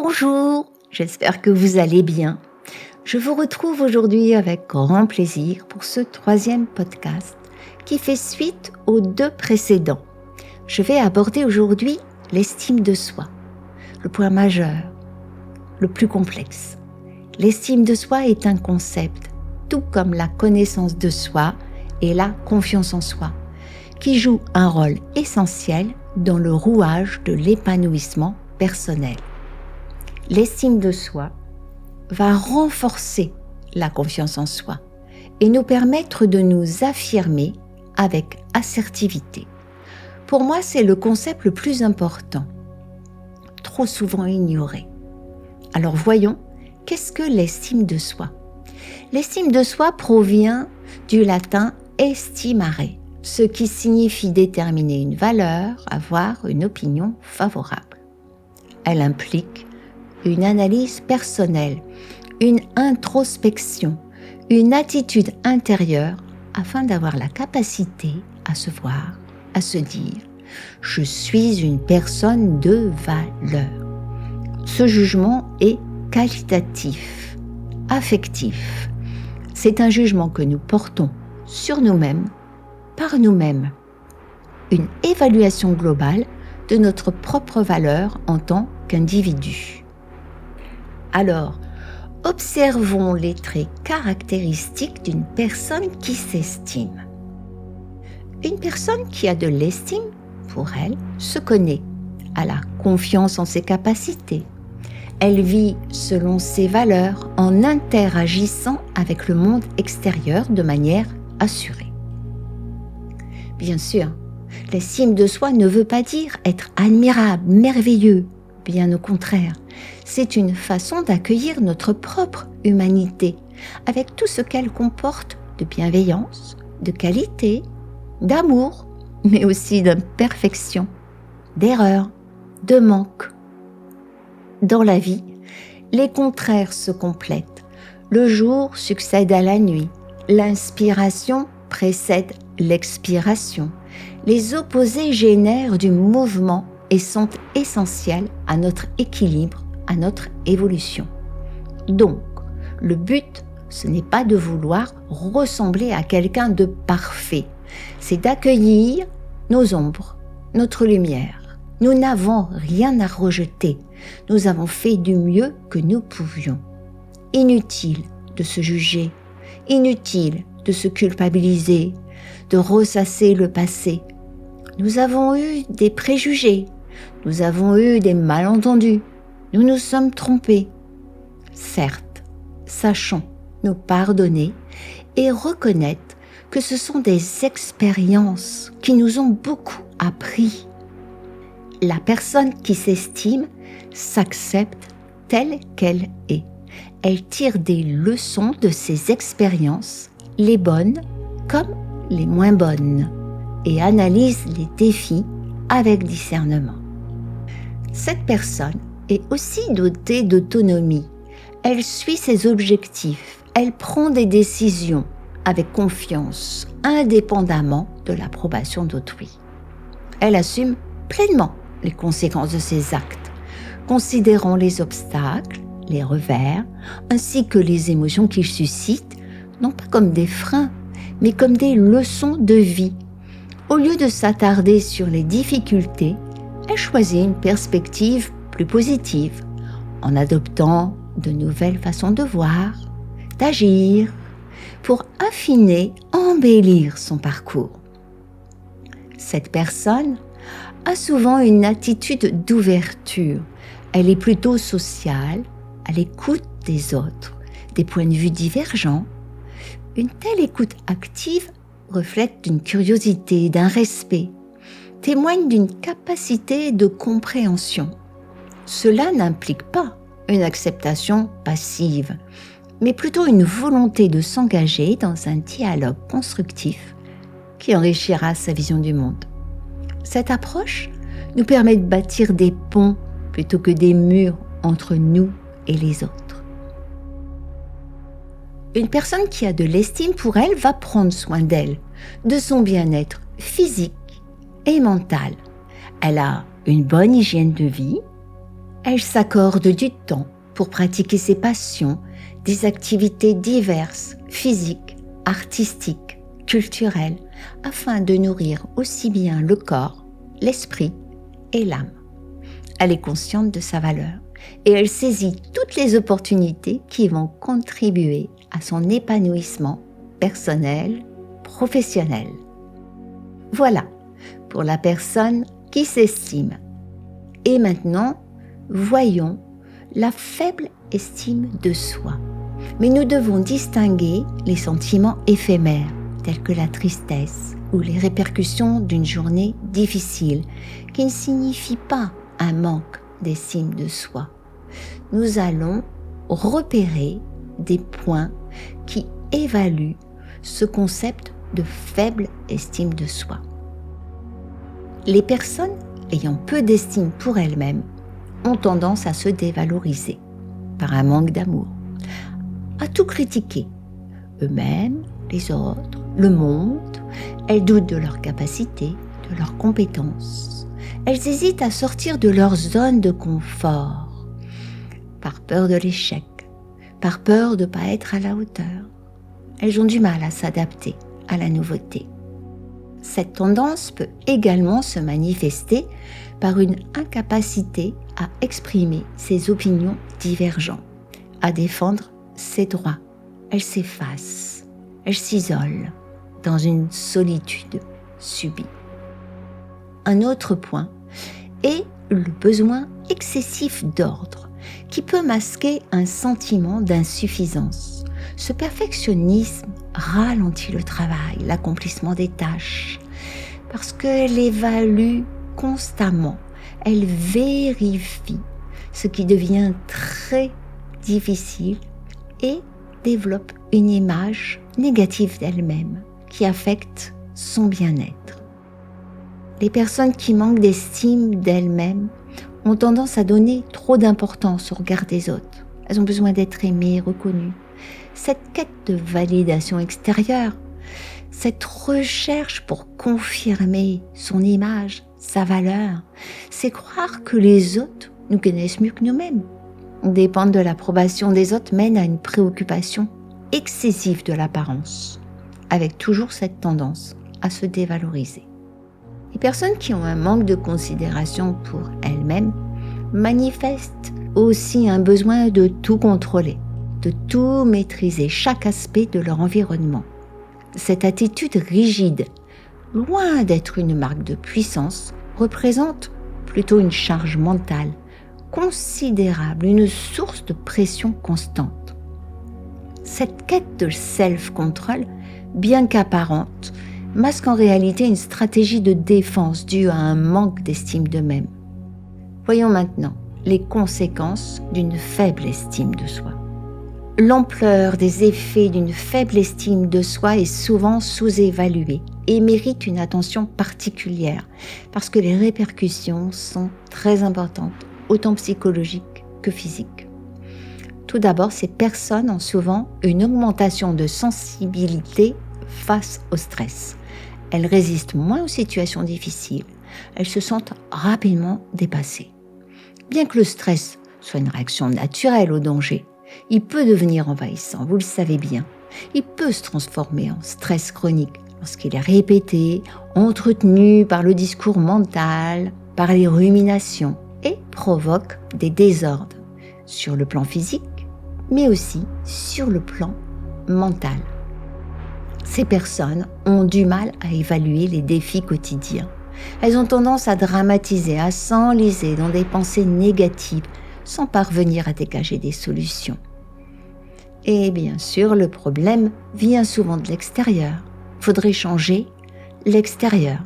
Bonjour, j'espère que vous allez bien. Je vous retrouve aujourd'hui avec grand plaisir pour ce 3e podcast qui fait suite aux 2 précédents. Je vais aborder aujourd'hui l'estime de soi, le point majeur, le plus complexe. L'estime de soi est un concept, tout comme la connaissance de soi et la confiance en soi, qui joue un rôle essentiel dans le rouage de l'épanouissement personnel. L'estime de soi va renforcer la confiance en soi et nous permettre de nous affirmer avec assertivité. Pour moi, c'est le concept le plus important, trop souvent ignoré. Alors voyons, qu'est-ce que l'estime de soi ? L'estime de soi provient du latin estimare, ce qui signifie déterminer une valeur, avoir une opinion favorable. Elle implique une analyse personnelle, une introspection, une attitude intérieure afin d'avoir la capacité à se voir, à se dire « je suis une personne de valeur ». Ce jugement est qualitatif, affectif. C'est un jugement que nous portons sur nous-mêmes, par nous-mêmes. Une évaluation globale de notre propre valeur en tant qu'individu. Alors, observons les traits caractéristiques d'une personne qui s'estime. Une personne qui a de l'estime, pour elle, se connaît, a la confiance en ses capacités. Elle vit selon ses valeurs en interagissant avec le monde extérieur de manière assurée. Bien sûr, l'estime de soi ne veut pas dire être admirable, merveilleux, bien au contraire. C'est une façon d'accueillir notre propre humanité, avec tout ce qu'elle comporte de bienveillance, de qualité, d'amour, mais aussi d'imperfection, d'erreur, de manque. Dans la vie, les contraires se complètent. Le jour succède à la nuit. L'inspiration précède l'expiration. Les opposés génèrent du mouvement et sont essentiels à notre équilibre, à notre évolution. Donc, le but, ce n'est pas de vouloir ressembler à quelqu'un de parfait. C'est d'accueillir nos ombres, notre lumière. Nous n'avons rien à rejeter. Nous avons fait du mieux que nous pouvions. Inutile de se juger, inutile de se culpabiliser, de ressasser le passé. Nous avons eu des préjugés, nous avons eu des malentendus, nous nous sommes trompés. Certes, sachons nous pardonner et reconnaître que ce sont des expériences qui nous ont beaucoup appris. La personne qui s'estime s'accepte telle qu'elle est. Elle tire des leçons de ses expériences, les bonnes comme les moins bonnes, et analyse les défis avec discernement. Cette personne est aussi dotée d'autonomie. Elle suit ses objectifs, elle prend des décisions avec confiance, indépendamment de l'approbation d'autrui. Elle assume pleinement les conséquences de ses actes, considérant les obstacles, les revers, ainsi que les émotions qu'ils suscitent, non pas comme des freins, mais comme des leçons de vie. Au lieu de s'attarder sur les difficultés, elle choisit une perspective plus positive, en adoptant de nouvelles façons de voir, d'agir, pour affiner, embellir son parcours. Cette personne a souvent une attitude d'ouverture. Elle est plutôt sociale, à l'écoute des autres, des points de vue divergents. Une telle écoute active reflète d'une curiosité, d'un respect, témoigne d'une capacité de compréhension. Cela n'implique pas une acceptation passive, mais plutôt une volonté de s'engager dans un dialogue constructif qui enrichira sa vision du monde. Cette approche nous permet de bâtir des ponts plutôt que des murs entre nous et les autres. Une personne qui a de l'estime pour elle va prendre soin d'elle, de son bien-être physique et mental. Elle a une bonne hygiène de vie, Elle s'accorde du temps pour pratiquer ses passions, des activités diverses, physiques, artistiques, culturelles, afin de nourrir aussi bien le corps, l'esprit et l'âme. Elle est consciente de sa valeur et elle saisit toutes les opportunités qui vont contribuer à son épanouissement personnel, professionnel. Voilà pour la personne qui s'estime. Et maintenant, voyons la faible estime de soi. Mais nous devons distinguer les sentiments éphémères, tels que la tristesse ou les répercussions d'une journée difficile, qui ne signifient pas un manque d'estime de soi. Nous allons repérer des points qui évaluent ce concept de faible estime de soi. Les personnes ayant peu d'estime pour elles-mêmes ont tendance à se dévaloriser par un manque d'amour, à tout critiquer, eux-mêmes, les autres, le monde. Elles doutent de leurs capacités, de leurs compétences. Elles hésitent à sortir de leur zone de confort, par peur de l'échec, par peur de ne pas être à la hauteur. Elles ont du mal à s'adapter à la nouveauté. Cette tendance peut également se manifester par une incapacité à exprimer ses opinions divergentes, à défendre ses droits. Elle s'efface, elle s'isole dans une solitude subie. Un autre point est le besoin excessif d'ordre qui peut masquer un sentiment d'insuffisance. Ce perfectionnisme ralentit le travail, l'accomplissement des tâches, parce qu'elle évalue constamment, elle vérifie, ce qui devient très difficile et développe une image négative d'elle-même qui affecte son bien-être. Les personnes qui manquent d'estime d'elles-mêmes ont tendance à donner trop d'importance au regard des autres. Elles ont besoin d'être aimées, reconnues. Cette quête de validation extérieure, cette recherche pour confirmer son image, sa valeur, c'est croire que les autres nous connaissent mieux que nous-mêmes. Dépendre de l'approbation des autres mène à une préoccupation excessive de l'apparence, avec toujours cette tendance à se dévaloriser. Les personnes qui ont un manque de considération pour elles-mêmes manifestent aussi un besoin de tout contrôler, de tout maîtriser, chaque aspect de leur environnement. Cette attitude rigide, loin d'être une marque de puissance, représente plutôt une charge mentale considérable, une source de pression constante. Cette quête de self-control, bien qu'apparente, masque en réalité une stratégie de défense due à un manque d'estime d'eux-mêmes. Voyons maintenant les conséquences d'une faible estime de soi. L'ampleur des effets d'une faible estime de soi est souvent sous-évaluée et mérite une attention particulière parce que les répercussions sont très importantes, autant psychologiques que physiques. Tout d'abord, ces personnes ont souvent une augmentation de sensibilité face au stress. Elles résistent moins aux situations difficiles, elles se sentent rapidement dépassées. Bien que le stress soit une réaction naturelle au danger, il peut devenir envahissant, vous le savez bien. Il peut se transformer en stress chronique lorsqu'il est répété, entretenu par le discours mental, par les ruminations et provoque des désordres sur le plan physique, mais aussi sur le plan mental. Ces personnes ont du mal à évaluer les défis quotidiens. Elles ont tendance à dramatiser, à s'enliser dans des pensées négatives sans parvenir à dégager des solutions. Et bien sûr, le problème vient souvent de l'extérieur. Il faudrait changer l'extérieur.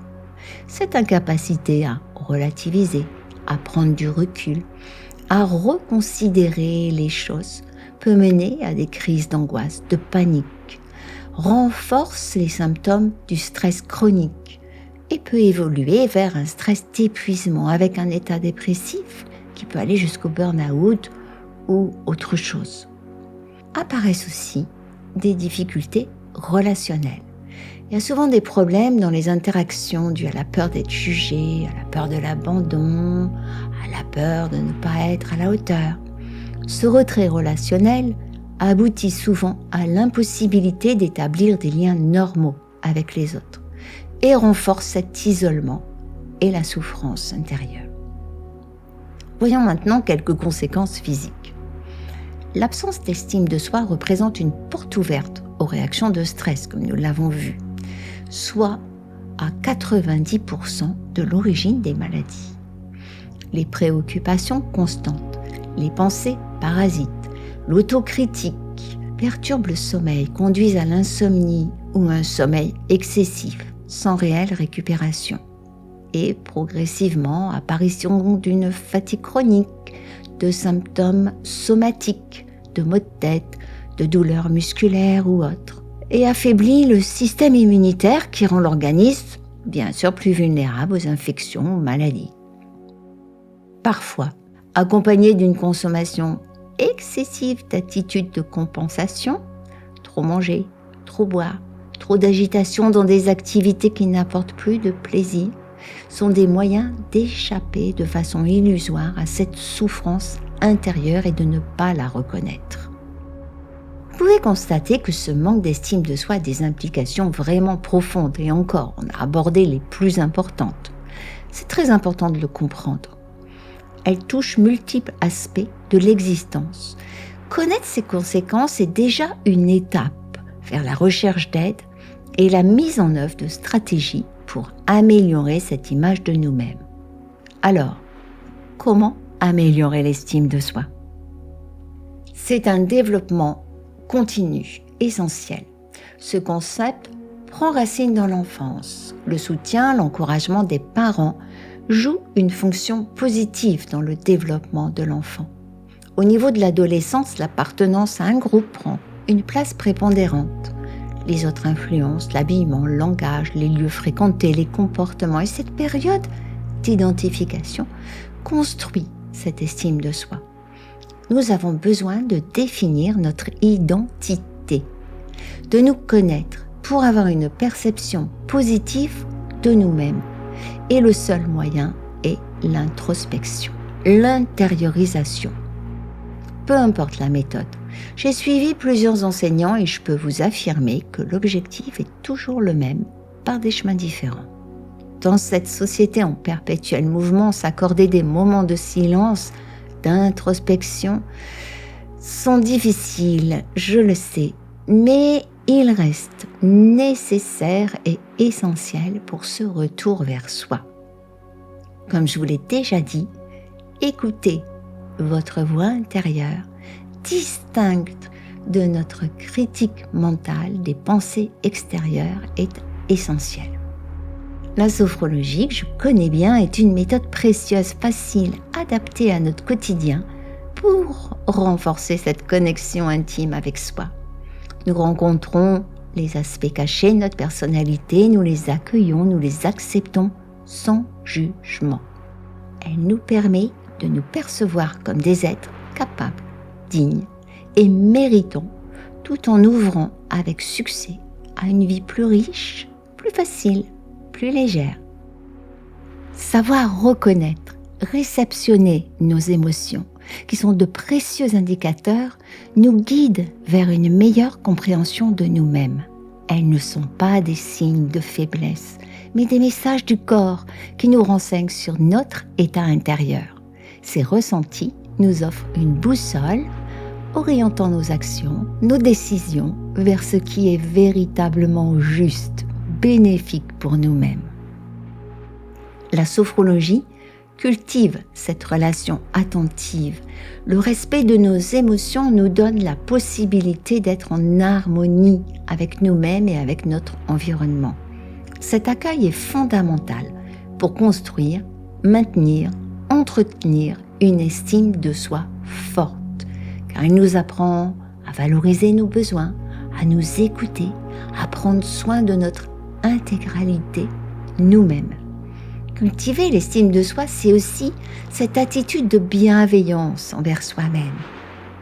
Cette incapacité à relativiser, à prendre du recul, à reconsidérer les choses peut mener à des crises d'angoisse, de panique, renforce les symptômes du stress chronique et peut évoluer vers un stress d'épuisement avec un état dépressif qui peut aller jusqu'au burn-out ou autre chose. Apparaissent aussi des difficultés relationnelles. Il y a souvent des problèmes dans les interactions dues à la peur d'être jugé, à la peur de l'abandon, à la peur de ne pas être à la hauteur. Ce retrait relationnel aboutit souvent à l'impossibilité d'établir des liens normaux avec les autres et renforce cet isolement et la souffrance intérieure. Voyons maintenant quelques conséquences physiques. L'absence d'estime de soi représente une porte ouverte aux réactions de stress, comme nous l'avons vu, soit à 90% de l'origine des maladies. Les préoccupations constantes, les pensées parasites, l'autocritique perturbent le sommeil, conduisent à l'insomnie ou un sommeil excessif, sans réelle récupération. Et progressivement, apparition d'une fatigue chronique, de symptômes somatiques, de maux de tête, de douleurs musculaires ou autres, et affaiblit le système immunitaire qui rend l'organisme, bien sûr, plus vulnérable aux infections ou maladies. Parfois, accompagné d'une consommation excessive d'attitudes de compensation, trop manger, trop boire, trop d'agitation dans des activités qui n'apportent plus de plaisir, sont des moyens d'échapper de façon illusoire à cette souffrance intérieure et de ne pas la reconnaître. Vous pouvez constater que ce manque d'estime de soi a des implications vraiment profondes et encore, on a abordé les plus importantes. C'est très important de le comprendre. Elle touche multiples aspects de l'existence. Connaître ses conséquences est déjà une étape vers la recherche d'aide et la mise en œuvre de stratégies pour améliorer cette image de nous-mêmes. Alors, comment améliorer l'estime de soi ? C'est un développement continu, essentiel. Ce concept prend racine dans l'enfance. Le soutien, l'encouragement des parents joue une fonction positive dans le développement de l'enfant. Au niveau de l'adolescence, l'appartenance à un groupe prend une place prépondérante. Les autres influences, l'habillement, le langage, les lieux fréquentés, les comportements et cette période d'identification construit cette estime de soi. Nous avons besoin de définir notre identité, de nous connaître pour avoir une perception positive de nous-mêmes. Et le seul moyen est l'introspection, l'intériorisation. Peu importe la méthode, j'ai suivi plusieurs enseignants et je peux vous affirmer que l'objectif est toujours le même, par des chemins différents. Dans cette société en perpétuel mouvement, s'accorder des moments de silence, d'introspection, sont difficiles, je le sais, mais ils restent nécessaires et essentiels pour ce retour vers soi. Comme je vous l'ai déjà dit, écoutez votre voix intérieure, distincte de notre critique mentale des pensées extérieures est essentielle. La sophrologie, que je connais bien, est une méthode précieuse, facile, adaptée à notre quotidien pour renforcer cette connexion intime avec soi. Nous rencontrons les aspects cachés de notre personnalité, nous les accueillons, nous les acceptons sans jugement. Elle nous permet de nous percevoir comme des êtres capables, dignes et méritants, tout en ouvrant avec succès à une vie plus riche, plus facile, plus légère. Savoir reconnaître, réceptionner nos émotions, qui sont de précieux indicateurs, nous guide vers une meilleure compréhension de nous-mêmes. Elles ne sont pas des signes de faiblesse, mais des messages du corps qui nous renseignent sur notre état intérieur. Ces ressentis nous offrent une boussole, orientant nos actions, nos décisions vers ce qui est véritablement juste, bénéfique pour nous-mêmes. La sophrologie cultive cette relation attentive. Le respect de nos émotions nous donne la possibilité d'être en harmonie avec nous-mêmes et avec notre environnement. Cet accueil est fondamental pour construire, maintenir, entretenir une estime de soi forte, car il nous apprend à valoriser nos besoins, à nous écouter, à prendre soin de notre intégralité, nous-mêmes. Cultiver l'estime de soi, c'est aussi cette attitude de bienveillance envers soi-même.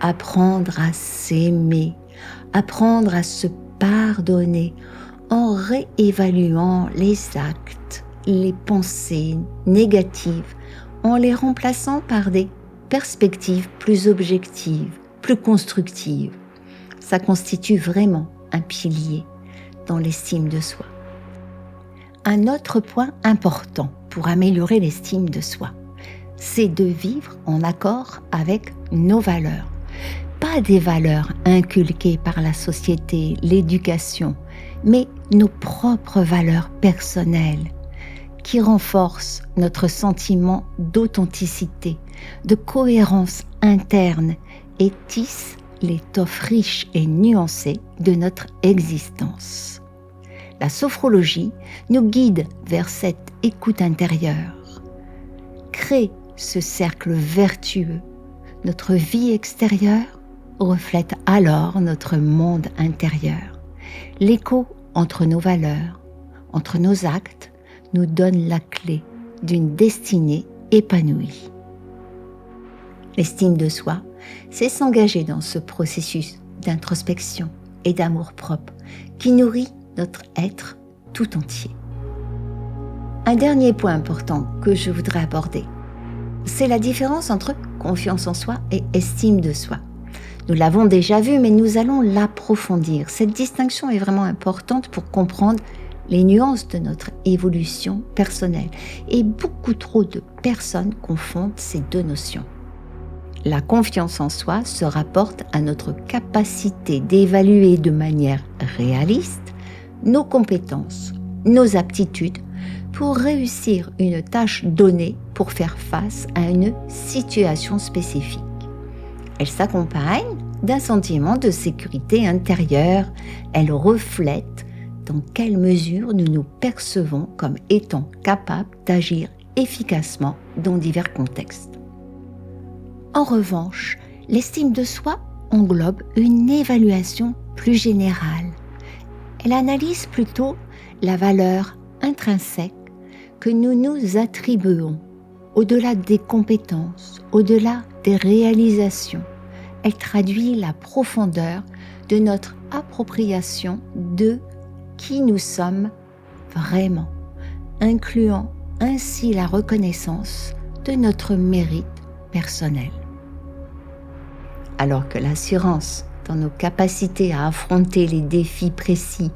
Apprendre à s'aimer, apprendre à se pardonner, en réévaluant les actes, les pensées négatives, en les remplaçant par des perspectives plus objectives, plus constructives. Ça constitue vraiment un pilier dans l'estime de soi. Un autre point important pour améliorer l'estime de soi, c'est de vivre en accord avec nos valeurs. Pas des valeurs inculquées par la société, l'éducation, mais nos propres valeurs personnelles qui renforcent notre sentiment d'authenticité, de cohérence interne et tissent l'étoffe riche et nuancée de notre existence. La sophrologie nous guide vers cette écoute intérieure, crée ce cercle vertueux. Notre vie extérieure reflète alors notre monde intérieur. L'écho entre nos valeurs, entre nos actes, nous donne la clé d'une destinée épanouie. L'estime de soi, c'est s'engager dans ce processus d'introspection et d'amour-propre qui nourrit notre être tout entier. Un dernier point important que je voudrais aborder, c'est la différence entre confiance en soi et estime de soi. Nous l'avons déjà vu, mais nous allons l'approfondir. Cette distinction est vraiment importante pour comprendre les nuances de notre évolution personnelle. Et beaucoup trop de personnes confondent ces deux notions. La confiance en soi se rapporte à notre capacité d'évaluer de manière réaliste nos compétences, nos aptitudes pour réussir une tâche donnée pour faire face à une situation spécifique. Elle s'accompagne d'un sentiment de sécurité intérieure. Elle reflète dans quelle mesure nous nous percevons comme étant capables d'agir efficacement dans divers contextes. En revanche, l'estime de soi englobe une évaluation plus générale. Elle analyse plutôt la valeur intrinsèque que nous nous attribuons, au-delà des compétences, au-delà des réalisations. Elle traduit la profondeur de notre appropriation de qui nous sommes vraiment, incluant ainsi la reconnaissance de notre mérite personnel. Alors que l'assurance dans nos capacités à affronter les défis précis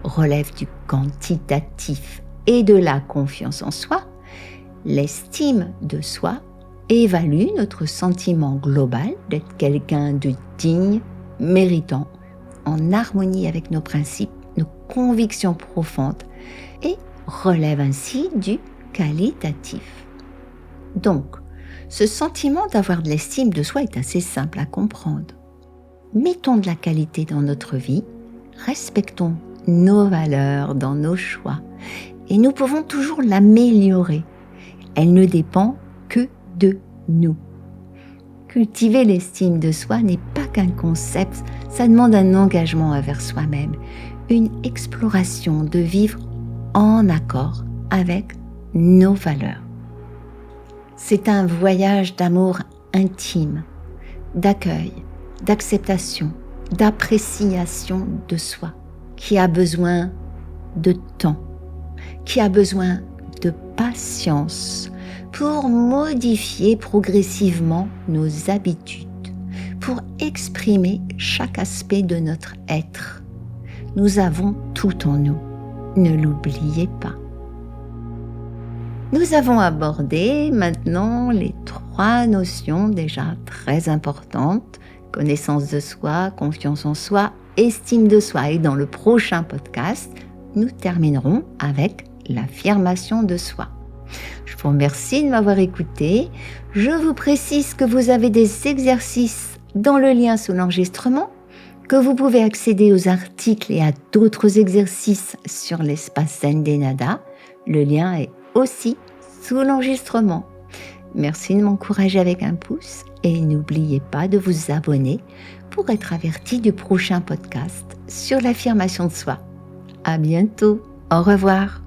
relève du quantitatif et de la confiance en soi, l'estime de soi évalue notre sentiment global d'être quelqu'un de digne, méritant, en harmonie avec nos principes, nos convictions profondes et relève ainsi du qualitatif. Donc, ce sentiment d'avoir de l'estime de soi est assez simple à comprendre. Mettons de la qualité dans notre vie, respectons nos valeurs dans nos choix et nous pouvons toujours l'améliorer. Elle ne dépend que de nous. Cultiver l'estime de soi n'est pas qu'un concept, ça demande un engagement envers soi-même, une exploration de vivre en accord avec nos valeurs. C'est un voyage d'amour intime, d'accueil, d'acceptation, d'appréciation de soi, qui a besoin de temps, qui a besoin de patience pour modifier progressivement nos habitudes, pour exprimer chaque aspect de notre être. Nous avons tout en nous, ne l'oubliez pas. Nous avons abordé maintenant les 3 notions déjà très importantes, connaissance de soi, confiance en soi, estime de soi. Et dans le prochain podcast, nous terminerons avec l'affirmation de soi. Je vous remercie de m'avoir écouté. Je vous précise que vous avez des exercices dans le lien sous l'enregistrement, que vous pouvez accéder aux articles et à d'autres exercices sur l'espace Zen d'Enada. Le lien est aussi sous l'enregistrement. Merci de m'encourager avec un pouce et n'oubliez pas de vous abonner pour être averti du prochain podcast sur l'affirmation de soi. À bientôt. Au revoir.